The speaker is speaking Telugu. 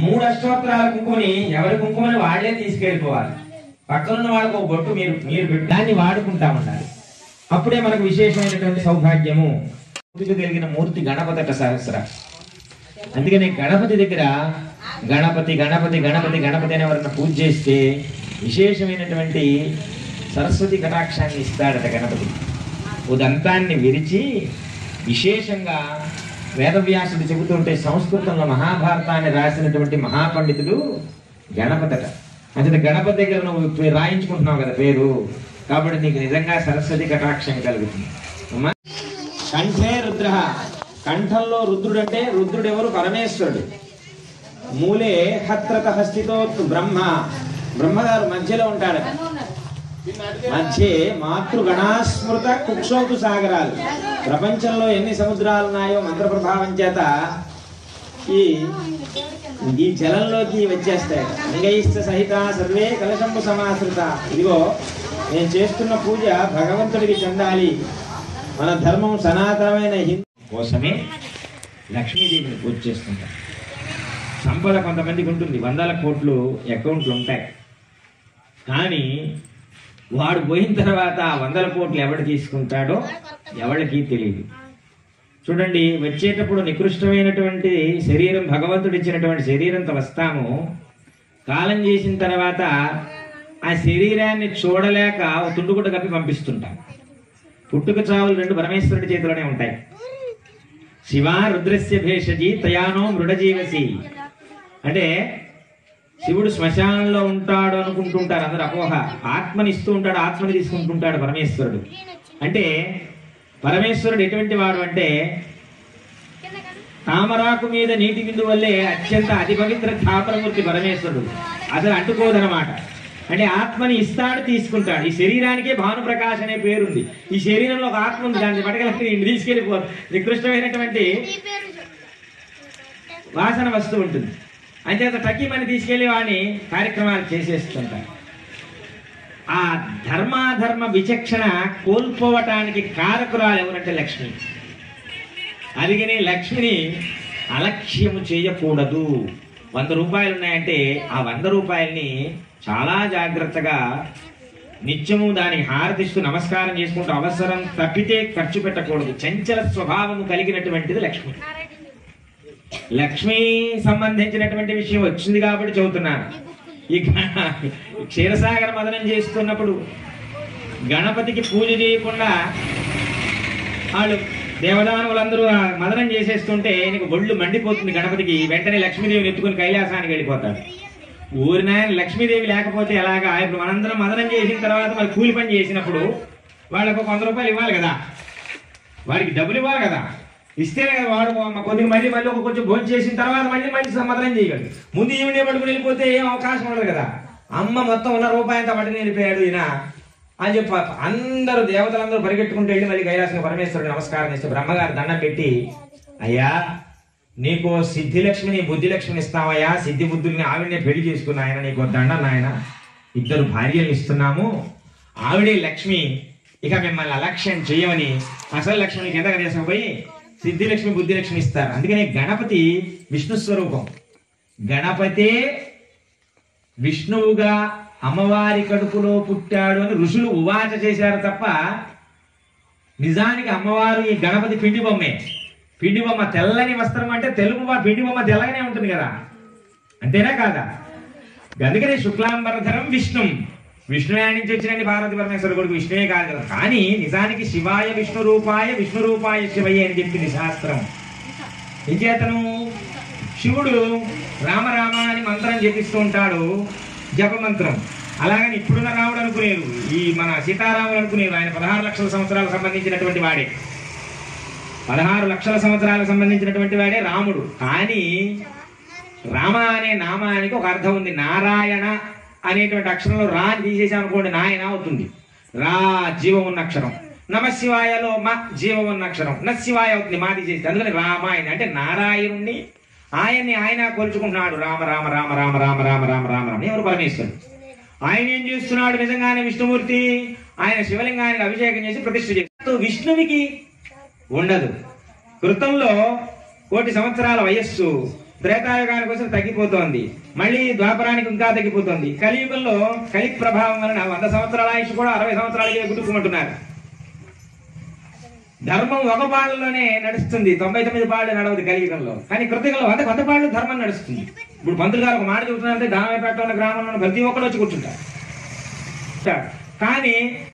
మూడు అష్టోత్తరాల కుంకుమని ఎవరి కుంకుమని వాళ్లే తీసుకెళ్ళిపోవాలి. పక్కనున్న వాళ్ళకు ఒక బొట్టు మీరు దాన్ని వాడుకుంటా ఉండాలి. అప్పుడే మనకు విశేషమైనటువంటి సౌభాగ్యము. కలిగిన మూర్తి గణపతట సహస్ర. అందుకని గణపతి దగ్గర గణపతి గణపతి గణపతి గణపతి అని ఎవరన్నా పూజ చేస్తే విశేషమైనటువంటి సరస్వతి కటాక్షాన్ని ఇస్తాడట గణపతి. ఉదంతాన్ని విరిచి విశేషంగా వేదవ్యాసుడు చెబుతుంటే సంస్కృతంలో మహాభారతాన్ని రాసినటువంటి మహాపండితుడు గణపతట. అంటే గణపతి దగ్గర నువ్వు రాయించుకుంటున్నావు కదా పేరు, కాబట్టి నీకు నిజంగా సరస్వతి కటాక్షం కలుగుతుంది. కంఠే రుద్ర, కంఠంలో రుద్రుడు అంటే రుద్రుడు ఎవరు? పరమేశ్వరుడు. మూలే హత్రత హస్తితో బ్రహ్మ, బ్రహ్మగారు మధ్యలో ఉంటాడట. మధ్యే మాతృగణాస్మృత కుక్షోతు సాగరాలు. ప్రపంచంలో ఎన్ని సముద్రాలు ఉన్నాయో మంత్ర ప్రభావం చేత ఈ జలంలోకి వచ్చేస్తాయి. అంగైష్ట సహిత సర్వే కలశంబు సమాశ్రిత. ఇదిగో నేను చేస్తున్న పూజ భగవంతుడికి చెందాలి, మన ధర్మం సనాతనమైన హిందూ కోసమే లక్ష్మీదేవిని పూజ చేసుకుంటాం. సంపద కొంతమందికి ఉంటుంది, 100 కోట్లు అకౌంట్లు ఉంటాయి. కానీ వాడు పోయిన తర్వాత 100 కోట్లు ఎవడు తీసుకుంటాడో ఎవరికి తెలియదు. చూడండి, వచ్చేటప్పుడు నికృష్టమైనటువంటి శరీరం, భగవంతుడు ఇచ్చినటువంటి శరీరంతో వస్తాము. కాలం చేసిన తర్వాత ఆ శరీరాన్ని చూడలేక తుండుగుడ్డ కప్పి పంపిస్తుంటాం. పుట్టుక చావులు రెండు పరమేశ్వరుడి చేతిలోనే ఉంటాయి. శివ రుద్రస్య భేషజీ తయానో మృడజీవసి అంటే శివుడు శ్మశానంలో ఉంటాడు అనుకుంటుంటారు అందరు, అపోహ. ఆత్మని ఇస్తూ ఉంటాడు, ఆత్మని తీసుకుంటుంటాడు పరమేశ్వరుడు. అంటే పరమేశ్వరుడు ఎటువంటి వాడు అంటే తామరాకు మీద నీటి బిందు వల్లే అత్యంత అతి పవిత్ర ధాపరమూర్తి పరమేశ్వరుడు. అసలు అంటుకోదనమాట. అంటే ఆత్మని ఇస్తాడు, తీసుకుంటాడు. ఈ శరీరానికే భానుప్రకాశ్ అనే పేరుంది. ఈ శరీరంలో ఒక ఆత్మ ఉంది, దాన్ని పట్టుకెళ్ళి తీసుకెళ్ళిపోదు. నికృష్టమైనటువంటి వాసన వస్తూ ఉంటుంది. అంచేత టకీమని తీసుకెళ్లి వాడిని కార్యక్రమాలు చేసేస్తుంటారు. ఆ ధర్మాధర్మ విచక్షణ కోల్పోవటానికి కారకురాలు ఎవరంటే లక్ష్మి. అందుకని లక్ష్మిని అలక్ష్యము చేయకూడదు. 100 రూపాయలు ఉన్నాయంటే ఆ 100 రూపాయల్ని చాలా జాగ్రత్తగా నిత్యము దానికి హారతిస్తూ నమస్కారం చేసుకుంటూ అవసరం తప్పితే ఖర్చు పెట్టకూడదు. చంచల స్వభావము కలిగినటువంటిది లక్ష్మి. లక్ష్మి సంబంధించినటువంటి విషయం వచ్చింది కాబట్టి చెబుతున్నాను. ఈ క్షీరసాగర మదనం చేస్తున్నప్పుడు గణపతికి పూజ చేయకుండా వాళ్ళు దేవదానవులందరూ మదనం చేసేస్తుంటే నీకు ఒళ్ళు మండిపోతుంది గణపతికి. వెంటనే లక్ష్మీదేవిని ఎత్తుకుని కైలాసానికి వెళ్ళిపోతాడు. ఊరి నాయన లక్ష్మీదేవి లేకపోతే ఎలాగా? ఇప్పుడు మనందరం మదనం చేసిన తర్వాత మరి కూలి పని చేసినప్పుడు వాళ్ళకు 100 రూపాయలు ఇవ్వాలి కదా, వాడికి డబ్బులు ఇవ్వాలి కదా. ఇస్తేనే కదా వాడు కొద్దిగా మళ్ళీ ఒక కొంచెం భోజనం చేసిన తర్వాత మళ్ళీ మదనం చేయగలడు. ముందు ఈవిడే పట్టుకుని వెళ్ళిపోతే ఏం అవకాశం ఉండదు కదా. అమ్మ మొత్తం ఉన్న రూపాయంతా పట్టుకుని వెళ్ళిపోయాడు ఈయన అని చెప్పి అందరూ దేవతలందరూ పరిగెట్టుకుంటూ వెళ్ళి మళ్ళీ కైలాసంగా పరమేశ్వరుడు నమస్కారం చేస్తే బ్రహ్మగారు దండం పెట్టి, అయ్యా నీకు సిద్ధిలక్ష్మిని బుద్ధిలక్ష్మిని ఇస్తావయ్యా, సిద్ధి బుద్ధుల్ని ఆవిడనే పెళ్లి చేసుకున్నాయన, నీకు దండం నాయన, 2 భార్యలు ఇస్తున్నాము, ఆవిడే లక్ష్మి, ఇక మిమ్మల్ని అలక్ష్యం చేయమని అసలు లక్ష్మిని కిందగా తీసుకుపోయి సిద్ధిలక్ష్మి బుద్ధిలక్ష్మి ఇస్తారు. అందుకని గణపతి విష్ణు స్వరూపం. గణపతే విష్ణువుగా అమ్మవారి కడుపులో పుట్టాడు అని ఋషులు ఉవాచ చేశారు తప్ప నిజానికి అమ్మవారు ఈ గణపతి పిండి బొమ్మే. పిండి బొమ్మ తెల్లని వస్త్రం అంటే తెలుగు పిండి బొమ్మ తెల్లగానే ఉంటుంది కదా, అంతేనా కాదా? అందుకనే శుక్లాంబరధరం విష్ణు, విష్ణువే నుంచి వచ్చినండి పార్వతీ పరమేశ్వర కొడుకు, విష్ణువే కాదు కదా. కానీ నిజానికి శివాయ విష్ణు రూపాయ శివయ్య అని చెప్పింది శాస్త్రం. ఏం చేతను శివుడు రామ రామ అని మంత్రం జపిస్తూ ఉంటాడు, జపమంత్రం. అలాగని ఇప్పుడున్న రాముడు అనుకునేరు, ఈ మన సీతారాముడు అనుకునేరు. ఆయన 16 లక్షల సంవత్సరాలకు సంబంధించినటువంటి వాడే, 16 లక్షల సంవత్సరాలకు సంబంధించినటువంటి వాడే రాముడు. కానీ రామ అనే నామానికి ఒక అర్థం ఉంది. నారాయణ అనేటువంటి అక్షరంలో రా తీసేసామనుకోండి నాయన అవుతుంది. రా జీవం ఉన్న అక్షరం. నమశివాయలో మా జీవం ఉన్న అక్షరం, నశివాయ అవుతుంది మా తీసేసి. అందుకని రామాయణ అంటే నారాయణుణ్ణి ఆయన్ని ఆయన కొలుచుకుంటున్నాడు. రామ రామ రామ రామ రామ రామ రామ రామ రామ ఎవరు? పరమేశ్వరుడు. ఆయన ఏం చేస్తున్నాడు? నిజంగానే విష్ణుమూర్తి ఆయన శివలింగానికి అభిషేకం చేసి ప్రతిష్ఠ చేస్తాడు. విష్ణువికి ఉండదు, కృతంలో 1,000 సంవత్సరాల వయస్సు త్రేతాయుగానికి వచ్చి తగ్గిపోతోంది, మళ్ళీ ద్వాపరానికి ఇంకా తగ్గిపోతుంది. కలియుగంలో కలి ప్రభావం వలన 100 సంవత్సరాల ఆయుష్ కూడా 60 సంవత్సరాలకే గుర్తుకుంటున్నారు. ధర్మం ఒక పాళ్ళలోనే నడుస్తుంది, 99 పాళ్ళు నడవదు కలియుగంలో. కానీ కృతయుగంలో 100 పాళ్ళు ధర్మం నడుస్తుంది. ఇప్పుడు పంతులు గారు ఒక మాట చెబుతున్నారంటే దానమైపేట ఉన్న గ్రామంలో ప్రతి ఒక్కరు వచ్చి కూర్చుంటారు. కానీ